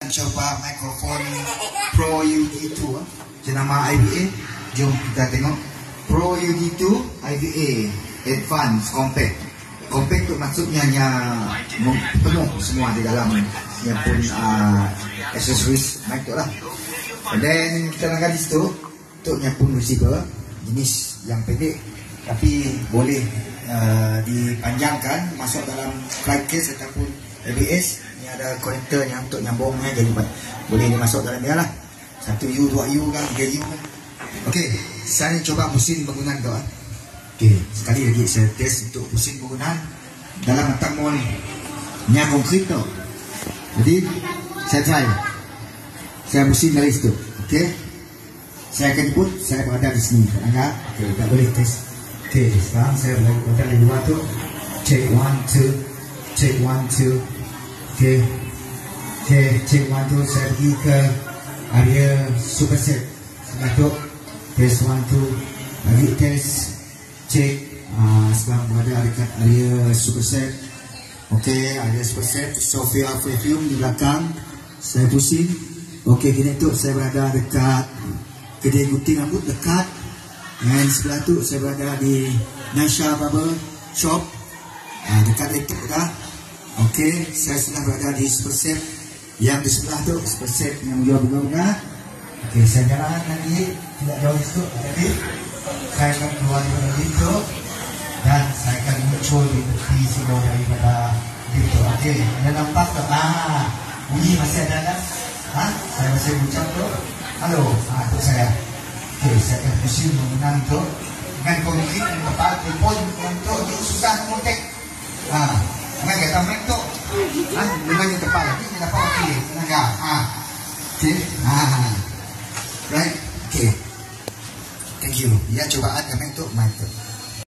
mencoba mikrofon Pro UD2 jenama IVA. Jom kita tengok Pro UD2 IVA Advance Compact. Compact tu maksudnya penuh semua di dalam yang pun accessories mic tu lah. And then kita langgar di situ untuknya pun receiver jenis yang pendek tapi boleh dipanjangkan masuk dalam flight case ataupun ABS. Ni ada konektor yang untuk nyambungnya, jadi boleh dimasuk dalam dia lah. 1U, 2U kan, 3U kan. Okey, saya coba pusing bangunan kawan. Okey, sekali lagi saya test untuk pusing bangunan dalam tamuan ni konkret tu. Jadi saya try, saya pusing dari situ. Okey, saya akan put, saya berada di sini. Enggak, okey, tak boleh test. Okey, sekarang saya berada di luar tu. Check 1, 2, check 1, 2. Okey, check 1, 2. Saya pergi ke area superset sebelah tu. Test 1, 2. Lagi test. Check. Sekarang berada dekat area superset. Okey, area superset. Sophia perfume di belakang. Saya pusing. Okey, kini tu saya berada dekat kedai gunting rambut dekat. Dan sebelah tu saya berada di Nasha Barber Shop. Dekat itu dah. Okey, saya sudah berada di superset yang di sebelah tu, superset yang jual bunga-bunga. Okey, saya jalan lagi tidak jauh itu. Jadi saya akan keluar dari itu dan saya akan muncul di tepi sini daripada itu. Okey, anda nampak tak? Bunyi masih ada kan? Saya masih ucap tu. Halo, itu saya. Okey, saya akan pusing bangunan tu dengan konkret dan tepat. Telefon untuk susah kontak. Dengan kata mic tu, dengan yang tepat lagi, dia dapat okey. Tenaga. Okey. Right. Okay. Thank you. Ya, cobaan kami untuk mic tu.